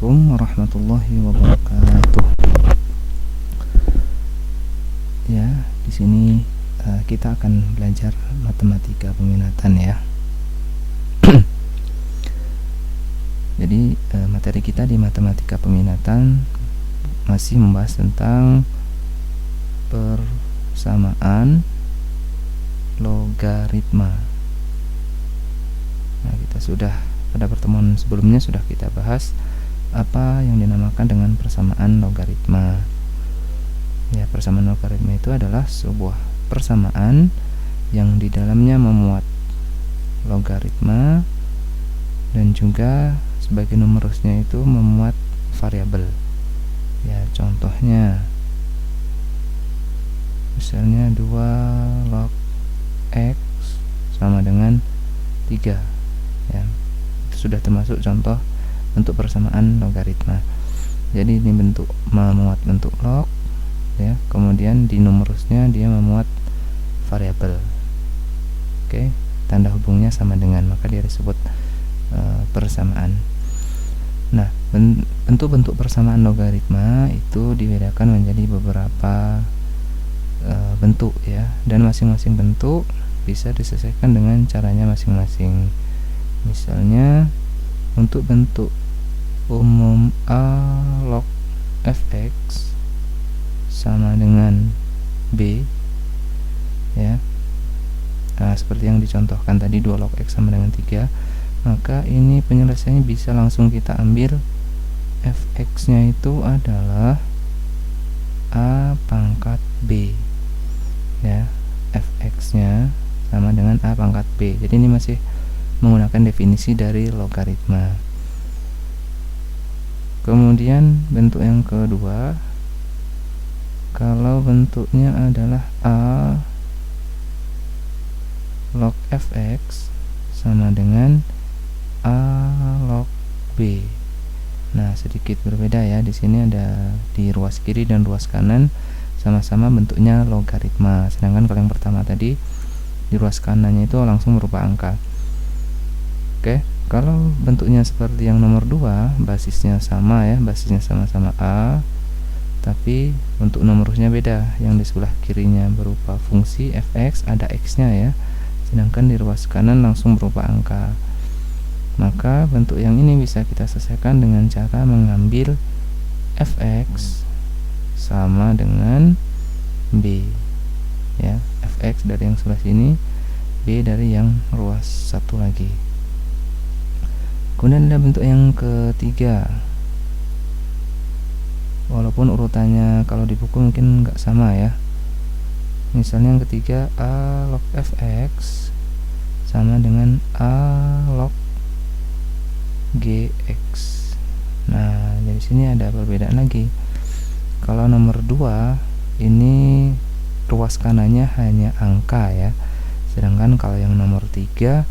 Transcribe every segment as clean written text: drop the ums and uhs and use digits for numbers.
Assalamualaikum warahmatullahi wabarakatuh. Ya, di sini kita akan belajar matematika peminatan ya. Jadi materi kita di matematika peminatan masih membahas tentang persamaan logaritma. Nah, kita sudah pada pertemuan sebelumnya sudah kita bahas apa yang dinamakan dengan persamaan logaritma. Ya, persamaan logaritma itu adalah sebuah persamaan yang di dalamnya memuat logaritma dan juga sebagai numerusnya itu memuat variabel. Ya, contohnya misalnya 2 log x sama dengan 3 ya. Itu sudah termasuk contoh bentuk persamaan logaritma. Jadi ini bentuk memuat bentuk log ya, kemudian di numerusnya dia memuat variabel. Oke, tanda hubungnya sama dengan, maka dia disebut persamaan. Nah, bentuk-bentuk persamaan logaritma itu dibedakan menjadi beberapa bentuk ya, dan masing-masing bentuk bisa diselesaikan dengan caranya masing-masing. Misalnya untuk bentuk umum a log fx sama dengan b ya. Nah, seperti yang dicontohkan tadi 2 log x sama dengan 3, maka ini penyelesaiannya bisa langsung kita ambil fx nya itu adalah a pangkat b ya. Fx nya sama dengan a pangkat b. Jadi ini masih menggunakan definisi dari logaritma. Kemudian bentuk yang kedua, kalau bentuknya adalah a log fx sama dengan a log b. Nah, sedikit berbeda ya. Di sini ada di ruas kiri dan ruas kanan sama-sama bentuknya logaritma. Sedangkan kalau yang pertama tadi di ruas kanannya itu langsung berupa angka. Oke, kalau bentuknya seperti yang nomor 2, basisnya sama ya, basisnya sama-sama a, tapi untuk numerusnya beda. Yang di sebelah kirinya berupa fungsi fx, ada x-nya ya, sedangkan di ruas kanan langsung berupa angka. Maka bentuk yang ini bisa kita selesaikan dengan cara mengambil fx sama dengan b ya, fx dari yang sebelah sini, b dari yang ruas satu lagi. Kemudian ada bentuk yang ketiga, walaupun urutannya kalau di buku mungkin nggak sama ya. Misalnya yang ketiga a log fx sama dengan a log gx. Nah, dari sini ada perbedaan lagi. Kalau nomor 2 ini ruas kanannya hanya angka ya, sedangkan kalau yang nomor 3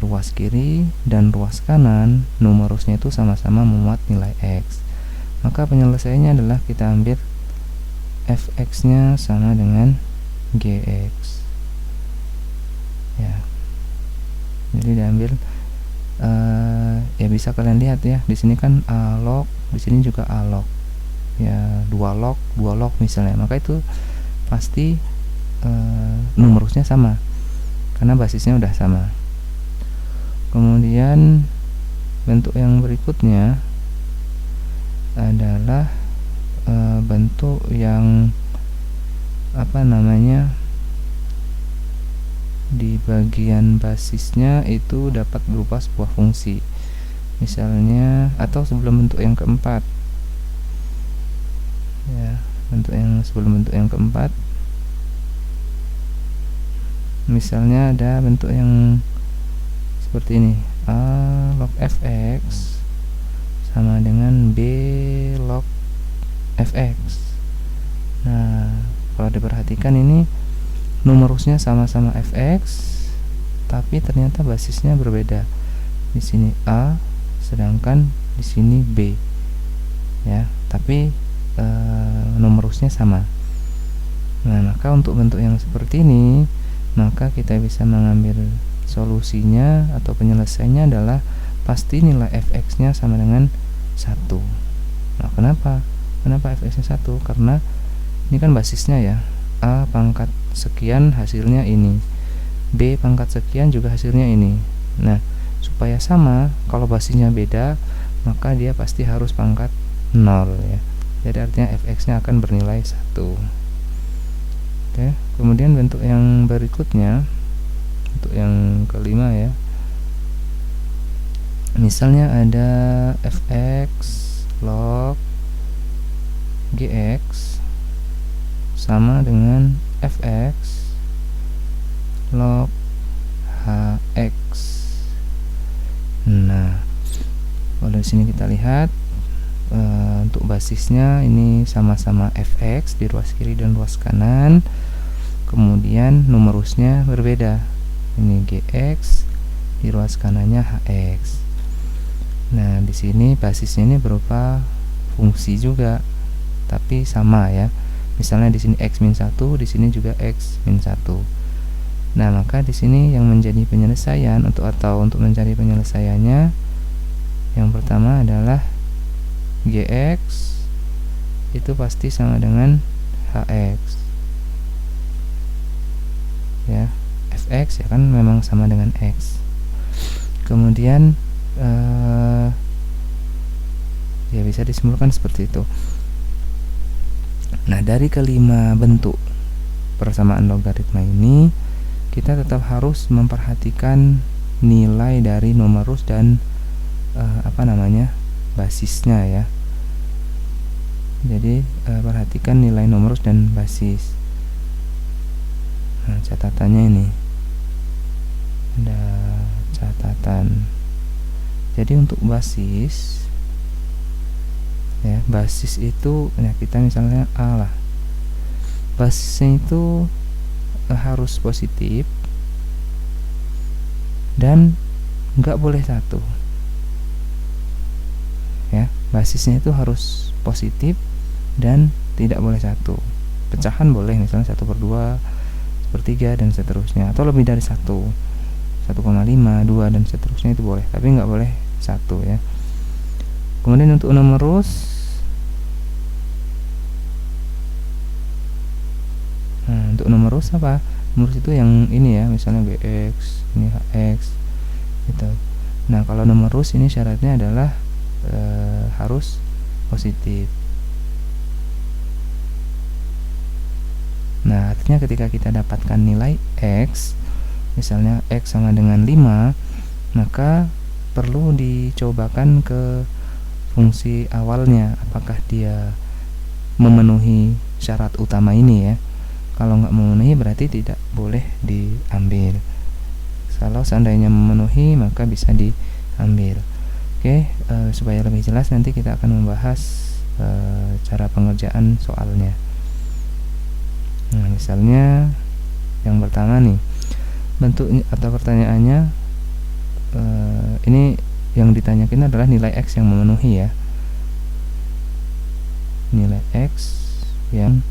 ruas kiri dan ruas kanan numerusnya itu sama-sama memuat nilai x. Maka penyelesaiannya adalah kita ambil fx nya sama dengan gx ya. Jadi diambil ya, bisa kalian lihat ya, di sini kan a log, di sini juga a log ya, 2 log misalnya, maka itu pasti numerusnya sama karena basisnya udah sama. Kemudian bentuk yang berikutnya adalah bentuk yang apa namanya, di bagian basisnya itu dapat berupa sebuah fungsi misalnya, atau sebelum bentuk yang keempat ya, sebelum bentuk yang keempat misalnya ada bentuk yang seperti ini, a log fx sama dengan b log fx. Nah, kalau diperhatikan ini numerusnya sama-sama fx, tapi ternyata basisnya berbeda. Di sini a, sedangkan di sini b ya, tapi numerusnya sama. Nah, maka untuk bentuk yang seperti ini, maka kita bisa mengambil solusinya atau penyelesaiannya adalah pasti nilai fx nya sama dengan 1. Nah, kenapa fx-nya 1? Karena ini kan basisnya ya, A pangkat sekian hasilnya ini, B pangkat sekian juga hasilnya ini. Nah, supaya sama, kalau basisnya beda, maka dia pasti harus pangkat 0 ya. Jadi artinya fx-nya akan bernilai 1. Oke, kemudian bentuk yang berikutnya, untuk yang kelima ya. Misalnya ada fx log gx sama dengan fx log hx. Nah, kalau di sini kita lihat untuk basisnya ini sama-sama fx di ruas kiri dan ruas kanan. Kemudian numerusnya berbeda. Ini gx, di ruas kanannya hx. Nah, di sini basisnya ini berupa fungsi juga, tapi sama ya. Misalnya di sini x-1, di sini juga x-1. Nah, maka di sini yang menjadi penyelesaian untuk mencari penyelesaiannya, yang pertama adalah gx itu pasti sama dengan hx. Ya, fx ya kan memang sama dengan x. Kemudian ya bisa disimpulkan seperti itu. Nah, dari kelima bentuk persamaan logaritma ini, kita tetap harus memperhatikan nilai dari numerus dan basisnya ya. Jadi perhatikan nilai numerus dan basis. Nah, catatannya ini ada catatan. Jadi untuk basis ya, basis itu ya kita misalnya A lah, basisnya itu harus positif dan nggak boleh 1 ya. Basisnya itu harus positif dan tidak boleh 1. Pecahan boleh, misalnya 1/2, 1/3 dan seterusnya, atau lebih dari 1, 1,5, 2 dan seterusnya itu boleh, tapi nggak boleh 1 ya. Kemudian untuk numerus, nah untuk numerus apa? Numerus itu yang ini ya, misalnya gx, ini hx gitu. Nah, kalau numerus ini syaratnya adalah harus positif. Nah, artinya ketika kita dapatkan nilai x, misalnya x sama dengan 5, maka perlu dicobakan ke fungsi awalnya, apakah dia memenuhi syarat utama ini ya. Kalau nggak memenuhi berarti tidak boleh diambil. Kalau seandainya memenuhi maka bisa diambil. Oke, supaya lebih jelas nanti kita akan membahas cara pengerjaan soalnya. Nah, misalnya yang pertama nih, bentuknya atau pertanyaannya, ini yang ditanyakan adalah nilai x yang memenuhi ya, nilai x yang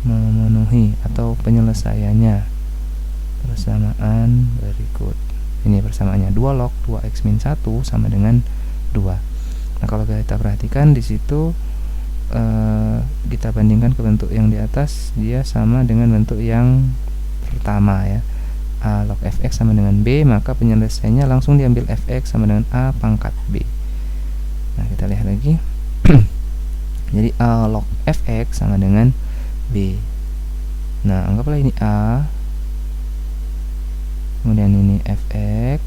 memenuhi atau penyelesaiannya. Persamaan berikut ini persamaannya 2 log 2x-1 sama dengan 2. Nah, kalau kita perhatikan di situ kita bandingkan ke bentuk yang di atas, dia sama dengan bentuk yang pertama ya, A log fx sama dengan b, maka penyelesaiannya langsung diambil fx sama dengan a pangkat b. Nah, kita lihat lagi. Jadi A log fx sama dengan b. Nah, anggaplah ini a, kemudian ini fx,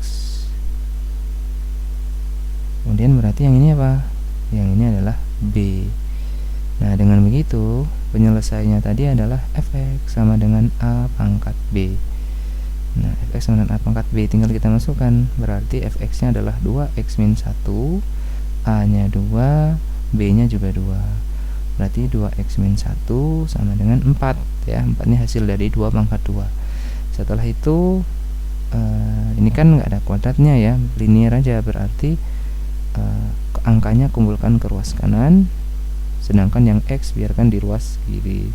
kemudian berarti yang ini apa? Yang ini adalah b. Nah, dengan begitu penyelesaiannya tadi adalah fx sama dengan a pangkat b. Nah, fx sama dengan a pangkat b tinggal kita masukkan, berarti fx nya adalah 2x-1, a nya 2, b nya juga 2. Berarti 2x-1 sama dengan 4 ya. 4 ini hasil dari 2 pangkat 2. Setelah itu ini kan nggak ada kuadratnya ya, linear aja, berarti angkanya kumpulkan ke ruas kanan, sedangkan yang x biarkan di ruas kiri.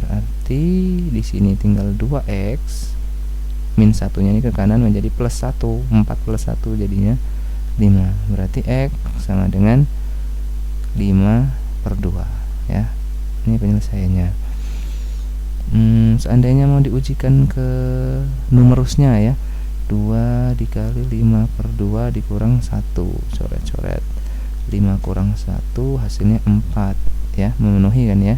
Berarti di sini tinggal 2x min 1-nya ini ke kanan menjadi plus 1, 4 plus 1 jadinya 5. Berarti X sama dengan 5/2 ya. Ini penyelesaiannya. Seandainya mau diujikan ke numerusnya ya, 2 dikali 5/2 dikurang 1, coret-coret. 5 kurang 1 hasilnya 4 ya, memenuhi kan ya.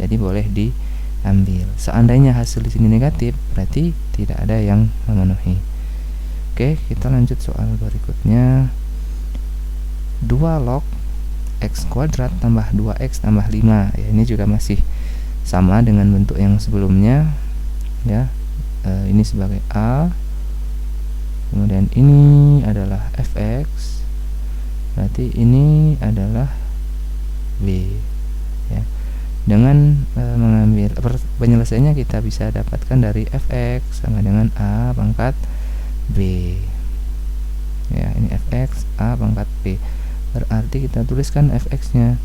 Jadi boleh diambil. Seandainya hasil di sini negatif, berarti tidak ada yang memenuhi. Oke, kita lanjut soal berikutnya. 2 log x kuadrat tambah 2x tambah 5 ya, ini juga masih sama dengan bentuk yang sebelumnya ya. Ini sebagai A, kemudian ini adalah fx, berarti ini adalah b ya. Dengan mengambil penyelesaiannya kita bisa dapatkan dari fx sama dengan A pangkat b ya. Ini fx A pangkat b, berarti kita tuliskan fx nya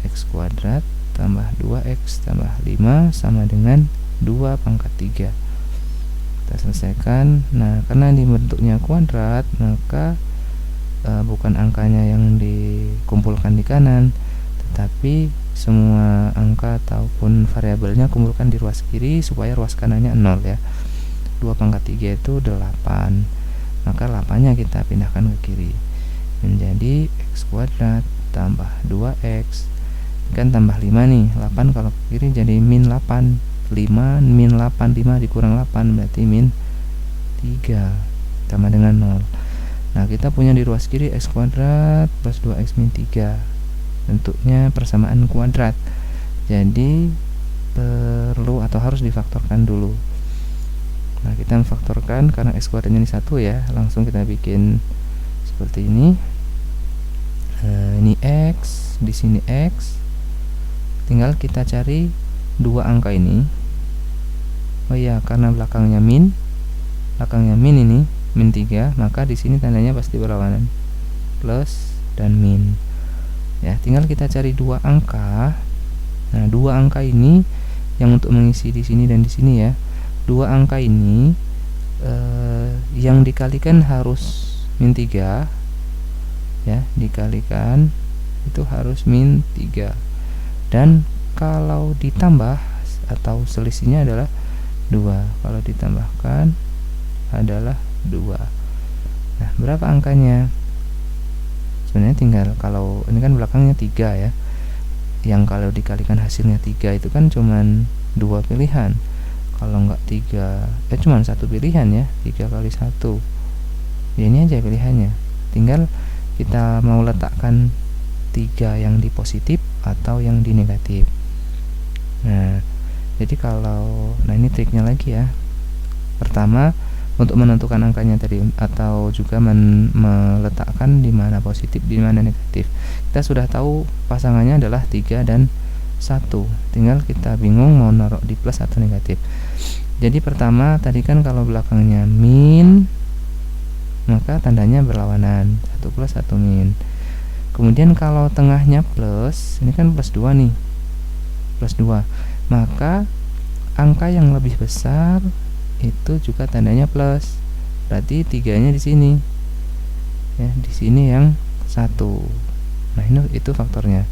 x kuadrat tambah 2x tambah 5 sama dengan 2 pangkat 3. Kita selesaikan. Nah, karena ini bentuknya kuadrat, maka bukan angkanya yang dikumpulkan di kanan, tetapi semua angka ataupun variabelnya kumpulkan di ruas kiri supaya ruas kanannya 0 ya. 2 pangkat 3 itu 8, maka 8-nya kita pindahkan ke kiri menjadi x kuadrat tambah 2x kan tambah 5 nih, 8 kalau ke kiri jadi min 8, 5 min 8, 5 dikurang 8 berarti min 3 sama dengan 0. Nah, kita punya di ruas kiri x kuadrat plus 2x min 3, bentuknya persamaan kuadrat, jadi perlu atau harus difaktorkan dulu. Nah, kita memfaktorkan karena x kuadratnya ini 1 ya, langsung kita bikin seperti ini. Ini x, di sini x, tinggal kita cari dua angka ini. Oh ya, karena belakangnya min ini min 3, maka di sini tandanya pasti berlawanan, plus dan min ya. Tinggal kita cari dua angka. Nah, dua angka ini yang untuk mengisi di sini dan di sini ya. Dua angka ini yang dikalikan harus min 3 ya, dikalikan itu harus min 3, dan kalau ditambah atau selisihnya adalah 2, kalau ditambahkan adalah 2. Nah, berapa angkanya? Sebenarnya tinggal, kalau ini kan belakangnya 3 ya, yang kalau dikalikan hasilnya 3 itu kan cuman 2 pilihan. Kalau enggak 3, cuman 1 pilihan ya, 3 kali 1 ya, ini aja pilihannya. Tinggal kita mau letakkan 3 yang di positif atau yang di negatif. Nah, jadi kalau, nah ini triknya lagi ya. Pertama, untuk menentukan angkanya tadi atau juga meletakkan di mana positif, di mana negatif, kita sudah tahu pasangannya adalah 3 dan 1. Tinggal kita bingung mau naruh di plus atau negatif. Jadi pertama tadi kan kalau belakangnya min, maka tandanya berlawanan, 1 plus 1 min. Kemudian kalau tengahnya plus, ini kan plus 2 nih, plus 2, maka angka yang lebih besar itu juga tandanya plus, berarti 3-nya di sini ya, di sini yang 1. Nah, ini itu faktornya.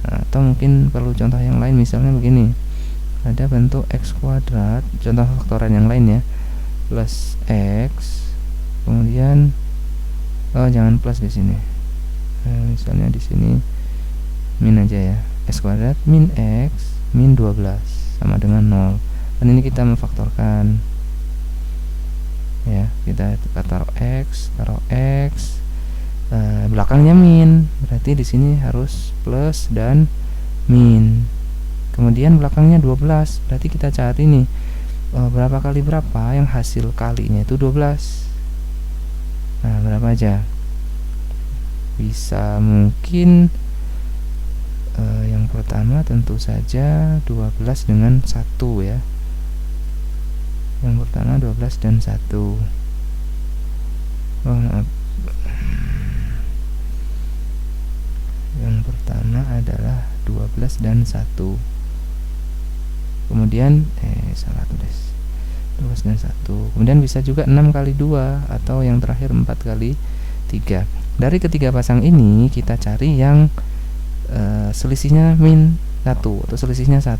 Nah, atau mungkin perlu contoh yang lain, misalnya begini, ada bentuk x kuadrat, contoh faktoran yang lain ya, plus x, kemudian jangan plus di sini. Misalnya di sini min aja ya, x kuadrat min x min 12 sama dengan 0. Dan ini kita memfaktorkan ya, kita taruh x, belakangnya min, berarti di sini harus plus dan min. Kemudian belakangnya 12, berarti kita cari nih berapa kali berapa, yang hasil kalinya itu 12. Nah, berapa aja? Bisa mungkin yang pertama tentu saja 12 dengan 1 ya. Yang pertama 12 dan 1. Yang pertama adalah 12 dan 1. Kemudian salah tulis, 12 dan 1. Kemudian bisa juga 6 kali 2, atau yang terakhir 4 kali 3. Dari ketiga pasang ini kita cari yang selisihnya min 1 atau selisihnya 1,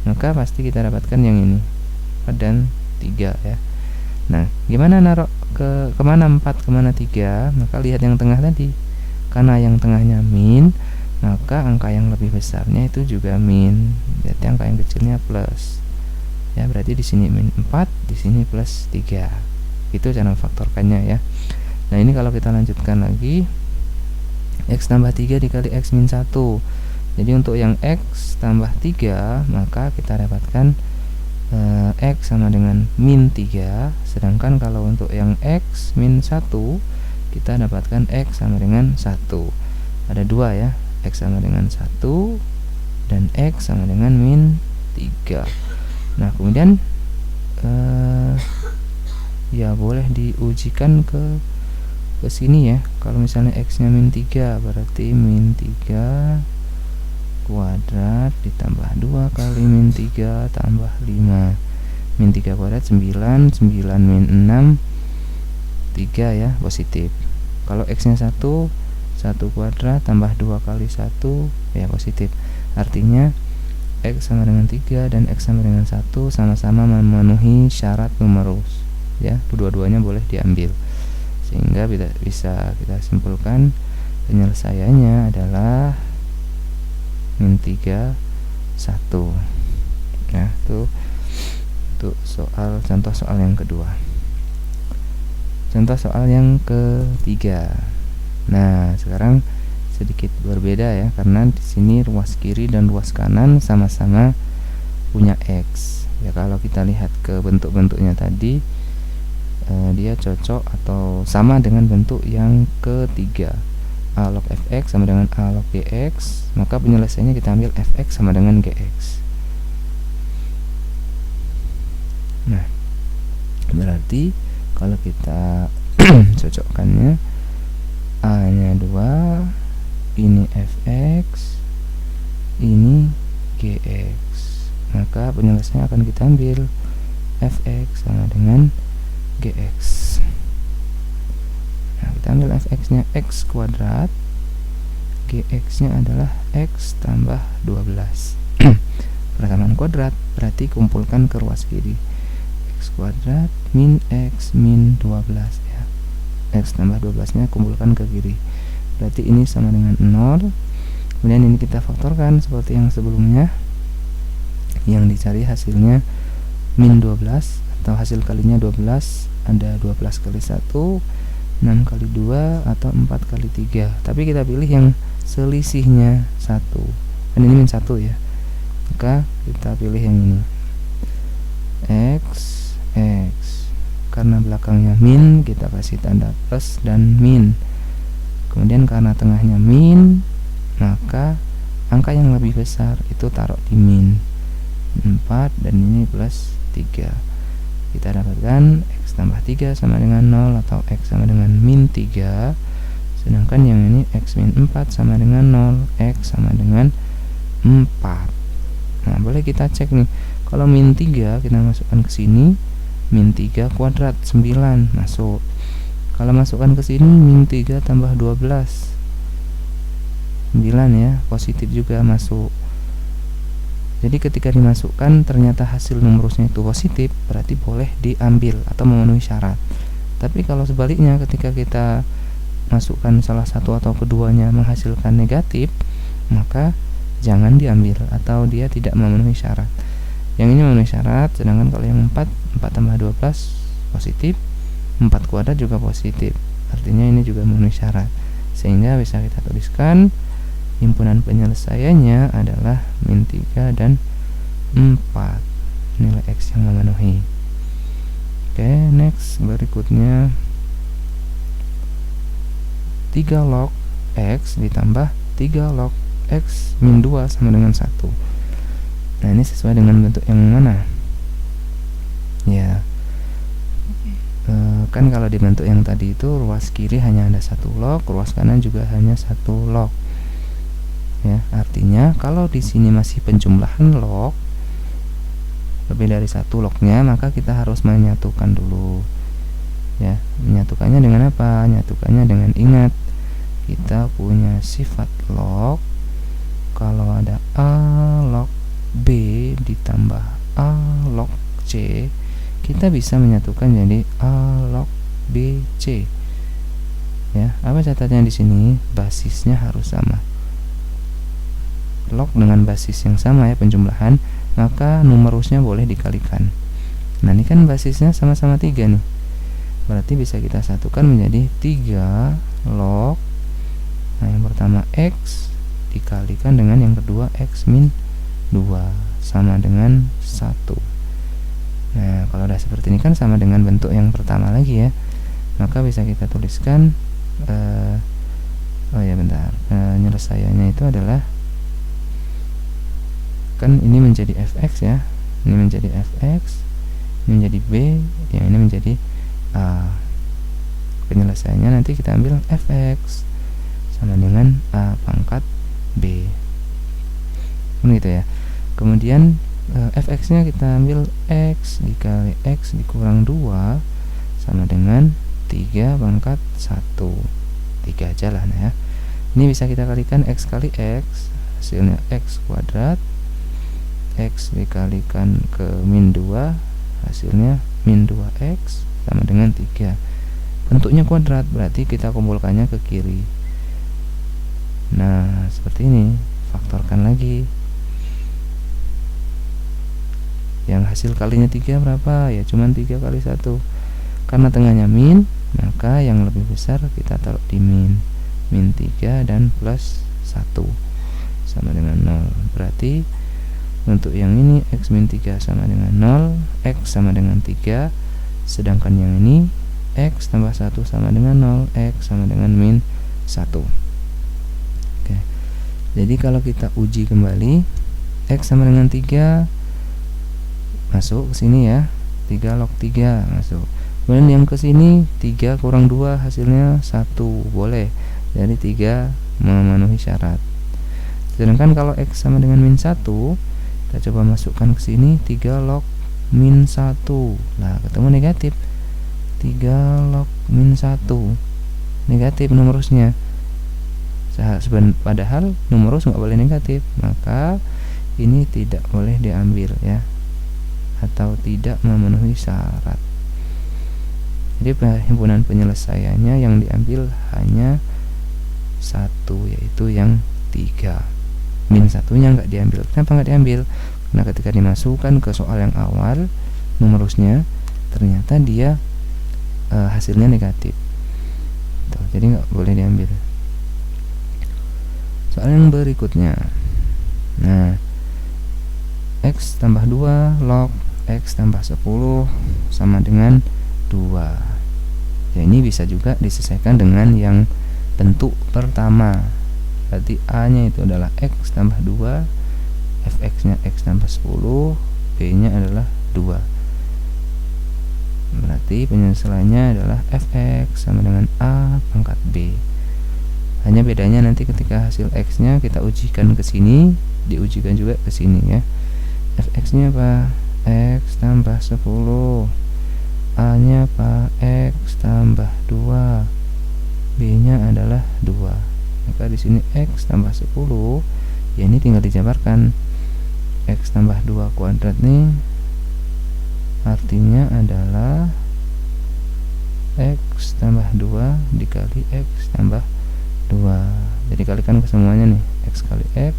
maka pasti kita dapatkan yang ini 4 dan 3 ya. Nah, gimana naruh kemana 4 kemana 3? Maka lihat yang tengah tadi, karena yang tengahnya min, maka angka yang lebih besarnya itu juga min, berarti angka yang kecilnya plus ya, berarti di sini min 4, di sini plus 3. Itu cara faktorkannya ya. Nah, ini kalau kita lanjutkan lagi, x tambah 3 dikali x min 1. Jadi untuk yang x tambah 3, maka kita dapatkan x sama dengan min 3. Sedangkan kalau untuk yang x min 1, kita dapatkan x sama dengan 1. Ada 2 ya, x sama dengan 1 dan x sama dengan min 3. Nah, kemudian ya boleh diujikan ke sini ya. Kalau misalnya x nya min 3, berarti min 3 kuadrat ditambah 2 kali min 3 tambah 5. Min 3 kuadrat 9, 9 min 6 3 ya, positif. Kalau x nya 1 kuadrat tambah 2 kali 1 ya, positif. Artinya x sama dengan 3 dan x sama dengan 1 sama-sama memenuhi syarat numerus ya, dua-duanya boleh diambil, sehingga bisa kita simpulkan penyelesaiannya adalah min 3 1 ya. Itu untuk contoh soal yang kedua. Contoh soal yang ketiga. Nah, sekarang sedikit berbeda ya, karena di sini ruas kiri dan ruas kanan sama-sama punya x ya. Kalau kita lihat ke bentuk-bentuknya tadi, dia cocok atau sama dengan bentuk yang ketiga, a log fx sama dengan a log gx, maka penyelesaiannya kita ambil fx sama dengan gx. Nah, berarti kalau kita cocokkannya, a nya 2, ini fx, ini gx, maka penyelesaiannya akan kita ambil fx sama dengan gx. Nah, kita ambil fx nya x kuadrat, gx nya adalah x tambah 12. Persamaan kuadrat, berarti kumpulkan ke ruas kiri, x kuadrat min x min 12 ya. X tambah 12 nya kumpulkan ke kiri, berarti ini sama dengan 0. Kemudian ini kita faktorkan seperti yang sebelumnya, yang dicari hasilnya min 12 atau hasil kalinya 12, ada 12 kali 1, 6 kali 2 atau 4 kali 3. Tapi kita pilih yang selisihnya 1, kan ini min 1 ya, maka kita pilih yang ini, x. Karena belakangnya min, kita kasih tanda plus dan min. Kemudian karena tengahnya min, maka angka yang lebih besar itu taruh di min 4 dan ini plus 3. Kita dapatkan x tambah 3 sama dengan 0 atau x sama dengan min 3. Sedangkan yang ini x min 4 sama dengan 0, x sama dengan 4. Nah, boleh kita cek nih. Kalau min 3 kita masukkan ke sini, min 3 kuadrat 9 masuk. Kalau masukkan ke sini min 3 tambah 12 9 ya, positif juga masuk. Jadi ketika dimasukkan ternyata hasil numerusnya itu positif, berarti boleh diambil atau memenuhi syarat. Tapi kalau sebaliknya, ketika kita masukkan salah satu atau keduanya menghasilkan negatif, maka jangan diambil atau dia tidak memenuhi syarat. Yang ini memenuhi syarat, sedangkan kalau yang 4 tambah 12 positif, 4 kuadrat juga positif, artinya ini juga memenuhi syarat, sehingga bisa kita tuliskan himpunan penyelesaiannya adalah min 3 dan 4, nilai x yang memenuhi. Oke, next, berikutnya 3 log x ditambah 3 log x min 2 sama dengan 1. Nah, ini sesuai dengan bentuk yang mana? Ya, kan kalau di bentuk yang tadi itu ruas kiri hanya ada 1 log, ruas kanan juga hanya 1 log. Ya, artinya kalau di sini masih penjumlahan log, lebih dari 1 lognya, maka kita harus menyatukan dulu. ya. Menyatukannya dengan apa? Menyatukannya dengan, ingat kita punya sifat log. Kalau ada A log B ditambah A log C, kita bisa menyatukan jadi A log BC. Ya, apa catatannya di sini? Basisnya harus sama. Log dengan basis yang sama ya, penjumlahan, maka numerusnya boleh dikalikan. Nah, ini kan basisnya sama-sama 3 nih. Berarti bisa kita satukan menjadi 3 log. Nah, yang pertama X dikalikan dengan yang kedua X min 2 sama dengan 1. Nah, kalau udah seperti ini kan sama dengan bentuk yang pertama lagi ya. Maka bisa kita tuliskan penyelesaiannya itu adalah, kan ini menjadi fx ya, ini menjadi fx, ini menjadi b, yang ini menjadi a. Penyelesaiannya nanti kita ambil fx sama dengan a pangkat b, gitu ya. Kemudian fx nya kita ambil x dikali x dikurang 2 sama dengan 3 pangkat 1, 3 aja lah. Nah ya, ini bisa kita kalikan x kali x, hasilnya x kuadrat, x dikalikan ke min 2, hasilnya min 2x sama dengan 3. Bentuknya kuadrat, berarti kita kumpulkannya ke kiri. Nah, seperti ini. Faktorkan lagi. Yang hasil kalinya 3 berapa? Ya cuman 3 kali 1. Karena tengahnya min, maka yang lebih besar kita taruh di min. Min 3 dan plus 1 sama dengan 0. Berarti untuk yang ini x min 3 sama dengan 0, x sama dengan 3. Sedangkan yang ini x tambah 1 sama dengan 0, x sama dengan min 1. Oke. Jadi kalau kita uji kembali, x sama dengan 3 masuk ke sini ya. 3 log 3 masuk. Kemudian yang ke sini 3 kurang 2 hasilnya 1, boleh. Jadi 3 memenuhi syarat. Sedangkan kalau x sama dengan min 1, kita coba masukkan ke sini 3 log min 1. Nah, ketemu negatif. 3 log min 1. Negatif numerusnya. Padahal numerus nggak boleh negatif, maka ini tidak boleh diambil ya, atau tidak memenuhi syarat. Jadi himpunan penyelesaiannya yang diambil hanya 1, yaitu yang 3. Min 1-nya nggak diambil. Kenapa nggak diambil? Karena ketika dimasukkan ke soal yang awal, numerusnya ternyata dia hasilnya negatif. Tuh, jadi nggak boleh diambil. Soal yang berikutnya. Nah, x tambah 2 log x tambah 10 sama dengan 2. Ya, ini bisa juga diselesaikan dengan yang bentuk pertama. Berarti a nya itu adalah x tambah 2, fx nya x tambah 10, b nya adalah 2. Berarti penyelesaiannya adalah fx sama dengan a pangkat b. Hanya bedanya nanti ketika hasil x nya kita ujikan ke sini, diujikan juga ke sini ya. Fx nya apa? X tambah 10. A nya apa? X tambah 2. B nya adalah 2. Maka di sini x tambah 10, ya ini tinggal dijabarkan. X tambah 2 kuadrat nih artinya adalah x tambah 2 dikali x tambah 2. Jadi kalikan ke semuanya nih. X kali x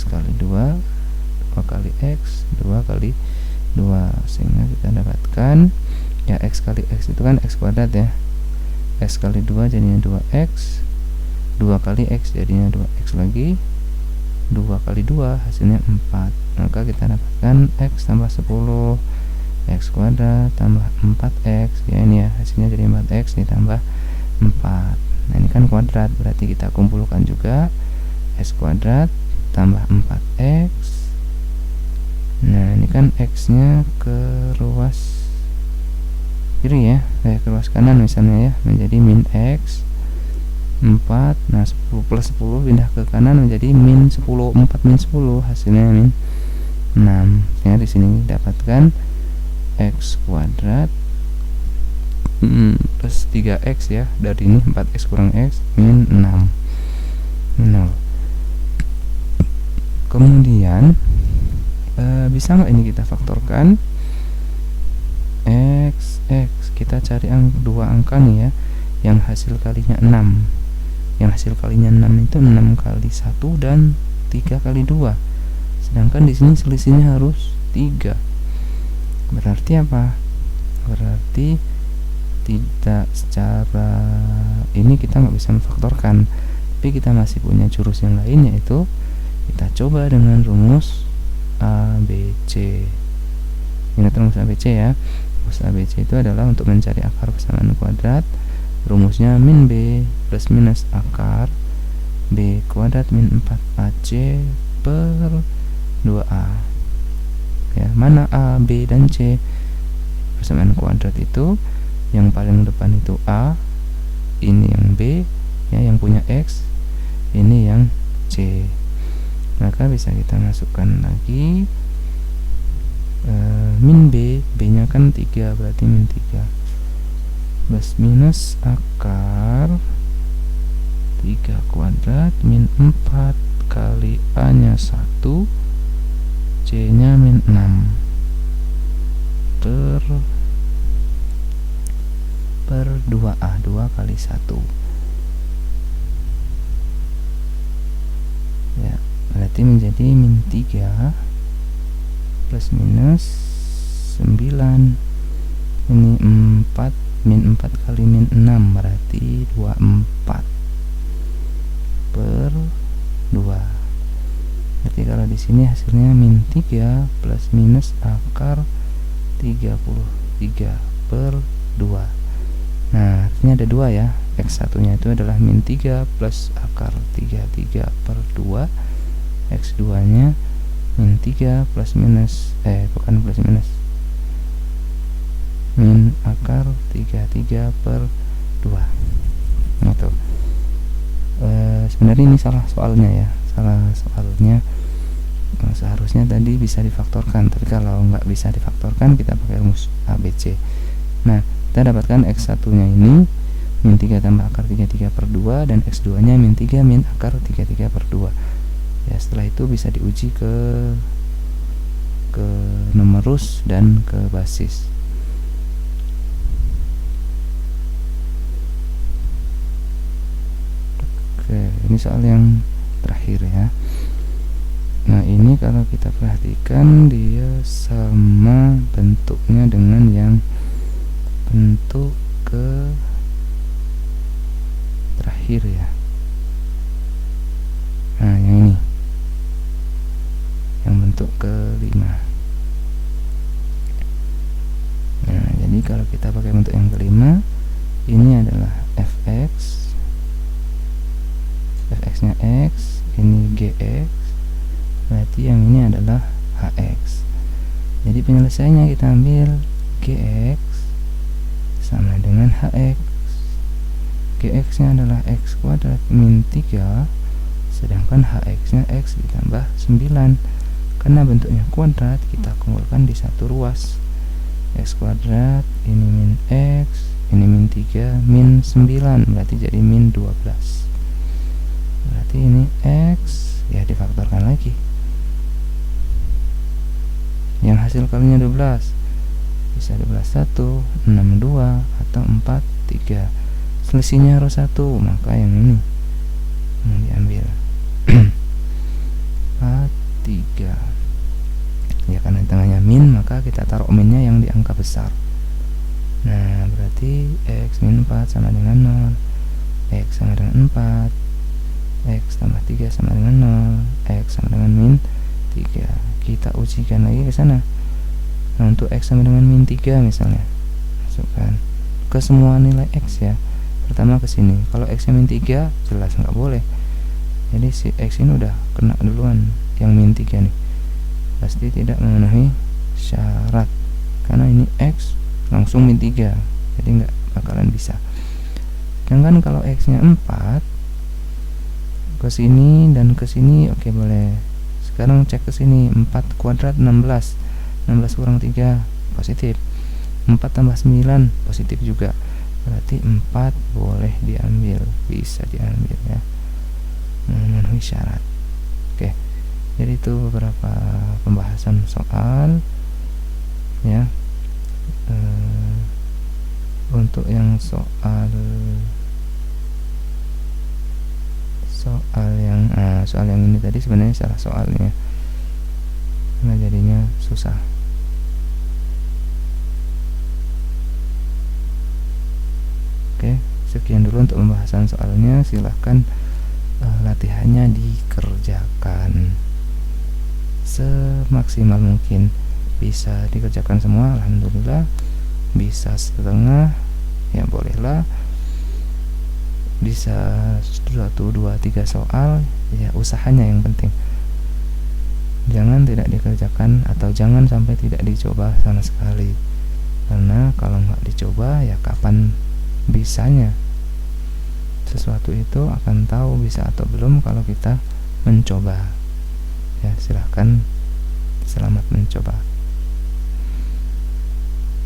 kali 2, 2 kali x, 2 kali 2, sehingga kita dapatkan ya x kali x itu kan x kuadrat ya. X kali 2 jadinya 2x, 2 kali x jadinya 2x lagi, 2 kali 2 hasilnya 4. Maka kita dapatkan x tambah 10, x kuadrat tambah 4x, ya ini ya hasilnya jadi 4x ditambah 4. Nah, ini kan kuadrat, berarti kita kumpulkan juga x kuadrat tambah 4x. Nah, ini kan x nya ke ruas kiri ya, ke ruas kanan misalnya ya, menjadi min x 4. Nah, 10 plus 10 pindah ke kanan menjadi min 10, 4 min 10 hasilnya min 6. Sehingga di sini dapatkan x kuadrat plus 3x ya, dari ini 4x kurang x min 6 0. Kemudian bisa nggak ini kita faktorkan x kita cari dua angka nih ya, yang hasil kalinya 6. Yang hasil kalinya 6 itu 6 kali 1 dan 3 kali 2. Sedangkan di sini selisihnya harus 3. Berarti apa? Berarti tidak secara ini kita nggak bisa memfaktorkan, tapi kita masih punya jurus yang lain, yaitu kita coba dengan rumus ABC. Ingat rumus ABC ya. Rumus ABC itu adalah untuk mencari akar persamaan kuadrat. Rumusnya min B plus minus akar B kuadrat min 4AC per 2A. Ya, mana A, B, dan C? Persamaan kuadrat itu yang paling depan itu A, ini yang B, ya, yang punya X, ini yang C. Maka bisa kita masukkan lagi min B, B nya kan 3, berarti min 3 plus minus akar 3 kuadrat min 4 kali A nya 1, C nya min 6 per 2A, 2 kali 1 ya, berarti menjadi min 3 plus minus 9, ini 4, min 4 kali min 6 berarti 24 per 2. Berarti kalau di sini hasilnya min 3 plus minus akar 33 per 2. Nah, artinya ada 2 ya. X1 nya itu adalah min 3 plus akar 33 per 2. X2 nya min 3 plus minus bukan plus minus, min akar 33 per 2. Gitu. Sebenarnya ini salah soalnya ya, seharusnya tadi bisa difaktorkan, tapi kalau nggak bisa difaktorkan kita pakai rumus ABC. Nah, kita dapatkan X1 nya ini min 3 tambah akar 33 per 2, dan X2 nya min 3 min akar 33 per 2. Ya, setelah itu bisa diuji ke numerus dan ke basis. Oke, ini soal yang terakhir ya. Nah, ini kalau kita perhatikan dia sama bentuknya dengan yang bentuk ke terakhir ya. Nah, yang ini yang bentuk kelima. Nah, jadi kalau kita pakai bentuk yang kelima, ini adalah fx nya x, ini gx, berarti yang ini adalah hx. Jadi penyelesaiannya kita ambil gx sama dengan hx. Gx nya adalah x kuadrat min 3, sedangkan hx nya x ditambah 9. Karena bentuknya kuadrat, kita kumpulkan di satu ruas. X kuadrat, ini min x, ini min 3, min 9, berarti jadi min 12. Berarti ini x, ya difaktorkan lagi. Yang hasil kalinya 12, bisa 12 1, 6 2, atau 4 3. Selisihnya harus 1, maka yang ini yang diambil. 4 3. Ya, karena di tengahnya min, maka kita taruh minnya yang di angka besar. Nah, berarti x min 4 sama dengan 0, x sama dengan 4, x tambah 3 sama dengan 0, x sama dengan min 3. Kita ujikan lagi ke sana. Nah, untuk x sama dengan min 3 misalnya, masukkan ke semua nilai x ya. Pertama ke sini. Kalau x nya min 3, jelas nggak boleh. Jadi si x ini udah kena duluan, yang min 3 nih. Pasti tidak memenuhi syarat, karena ini x langsung min 3, jadi nggak bakalan bisa. Sedangkan kalau x nya 4, ke sini dan ke sini oke, boleh. Sekarang cek ke sini, 4 kuadrat 16, 16 kurang 3 positif, 4 tambah 9 positif juga. berarti 4 boleh diambil, bisa diambil ya, memenuhi syarat. Oke, jadi itu beberapa pembahasan soal ya. Untuk yang soal yang ini tadi sebenarnya salah soalnya, nah jadinya susah. Oke, sekian dulu untuk pembahasan soalnya. Silahkan latihannya dikerjakan semaksimal mungkin. Bisa dikerjakan semua, alhamdulillah. Bisa setengah, ya bolehlah. Bisa 1, 2, 3 soal, ya usahanya yang penting. Jangan tidak dikerjakan atau jangan sampai tidak dicoba sama sekali. Karena kalau nggak dicoba, ya kapan bisanya? Sesuatu itu akan tahu bisa atau belum kalau kita mencoba. Ya, silahkan, selamat mencoba.